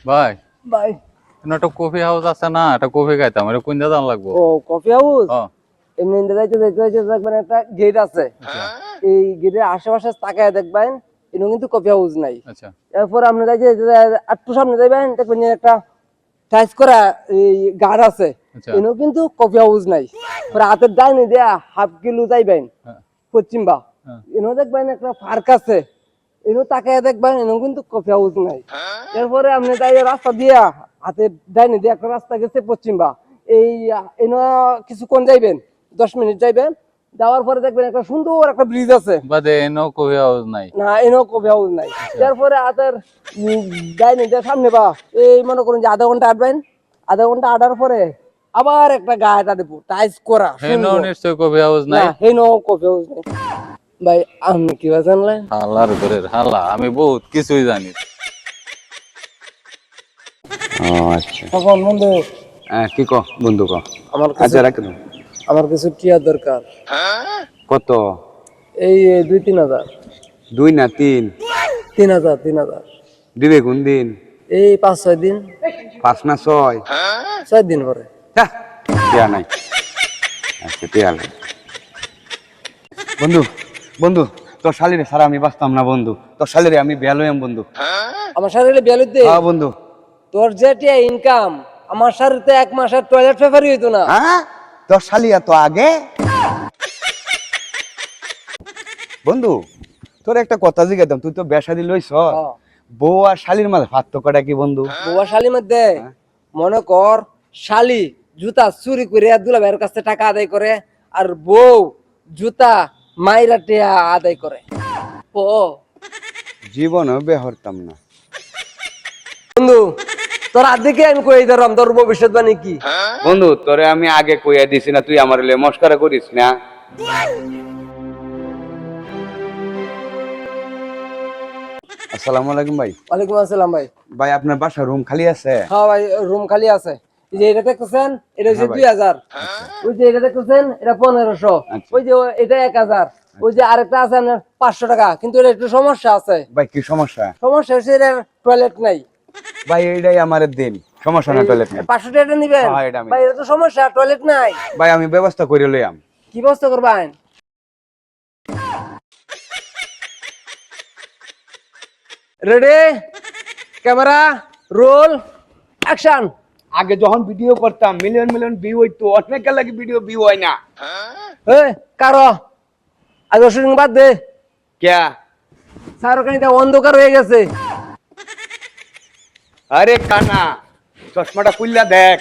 ভাই ভাই একটা কফি হাউস আছে না, একটা কফি খাইতাম, এটা কোন জায়গা লাগবো? ও কফি হাউস হ্যাঁ। এমনি যাইতে দেখতে হচ্ছে দেখবেন একটা গেট আছে, এই গেটের আশেপাশে তাকায় দেখবেন এখানে কিন্তু কফি হাউস নাই। আচ্ছা এরপর আপনি যাইতে একটু সামনে যাইবেন দেখবেন যে একটা টাইস করা এই গার্ড আছে, আচ্ছা। এখানেও কিন্তু কফি হাউস নাই। পরে হাতের ডাইনে দেয়া হাফ কিলো যাইবেন হ্যাঁ, পশ্চিম বা হ্যাঁ। এখানেও দেখবেন একটা পার্ক আছে, এখানেও তাকায় দেখবেন এখানেও কিন্তু কফি হাউস নাই। এরপরে আপনি যাই রাস্তা দিয়া হাতের ডাইনে দিয়ে একটা রাস্তা গেছে পশ্চিম বা এই এনে কিছুক্ষণ যাইবেন 10 মিনিট যাইবেন, যাওয়ার পরে দেখবেন একটা সুন্দর একটা ব্রিজ আছে, বাদে নো কফি হাউস নাই। না এনেও কফি হাউস নাই। তারপরে হাতের ডাইনে দিয়ে সামনে বা এই মনে করুন যে আধা ঘন্টা আটবেন, আধা ঘন্টা আটার পরে আবার একটা গাড়িটা দেবো টাইস করা হেনো সুন্দর, নিশ্চয় কফি হাউস না নাই। হেনো কফি হাউস নাই। ভাই আপনি কি জানলেন? হালার ঘরের হালা, আমি বহুত কিছুই জানি। ও আচ্ছা, তখন বন্ধু কি ক বন্ধু ক। আমার আচ্ছা কাছে রাখো। আমার কিছু টিয়ার দরকার, কত? এই 2-3 হাজার। 2 না 3? 3,000 3,000 দিবে কোন দিন? এই 5-6 দিন। 5 না 6? 6 দিন পরে। টিয়া নাই। আচ্ছা টিয়া নাই। বন্ধু বন্ধু, তোর শালিরে সারা আমি বাঁচতাম না বন্ধু, তোর শালিরে আমি বিয়া লইয়াম বন্ধু। আমার শরীরে বেলুতে হ্যাঁ বন্ধু। তোর যে টিয়া ইনকাম আমার শরীরে 1 মাসের টয়লেট পেপারই হইতো না। হ্যাঁ, তোর শালি এত আগে? বন্ধু তোর একটা কথা জিজ্ঞাসা, তুই তো বেশাদি লইছ, হ্যাঁ। বউ আর শালির মাঝে পার্থক্যটা কি বন্ধু? বউয়া শালির মধ্যে মনে কর শালি জুতা চুরি করে দুলাভাইয়ের কাছে টাকা আদায় করে, আর বউ জুতা মাইরা টিয়া আদায় করে। ও জীবনও বেহরতাম না বন্ধু, তোর আদিকে আমি কই ধরলাম তোর ভবিষ্যৎবাণী কি? বন্ধু, তোরে আমি আগে কইয়া দিছি না, তুই আমার লে মস্কারা করিস না। আসসালামু আলাইকুম ভাই। ওয়ালাইকুম আসসালাম ভাই। ভাই আপনার বাসা রুম খালি আছে? হ্যাঁ ভাই রুম খালি আছে। এই যে এটা দেখতেছেন এটা হচ্ছে হ্যাঁ ভাই। 2,000, ওই যে এটা দেখতেছেন এটা 1500, আচ্ছা। ওই যে এটা 1,000, ওই যে আরেকটা আছে আপনার 500 টাকা, কিন্তু এটা একটু সমস্যা আছে। ভাই কি সমস্যা? সমস্যা হচ্ছে এটার টয়লেট নাই। ভাই এইটাই আমার দিন, সমস্যা না টয়লেট নেই। 500 টাকা নিবেন? হ্যাঁ, এটা আমি- ভাই এটা তো সমস্যা, টয়লেট নাই। ভাই আমি ব্যবস্থা করে লইয়াম। কি ব্যবস্থা করবেন? Ready, camera roll action. আগে যখন ভিডিও করতাম মিলিয়ন মিলিয়ন ভিউ হইতো, অনেক লাগে ভিডিও ভিউ হয় না। এই কারো আগে শুটিং বাদ দে, ক্যা? সারকানিটা অন্ধকার হয়ে গেছে। আরে কানা, চশমাটা খুললা দেখ।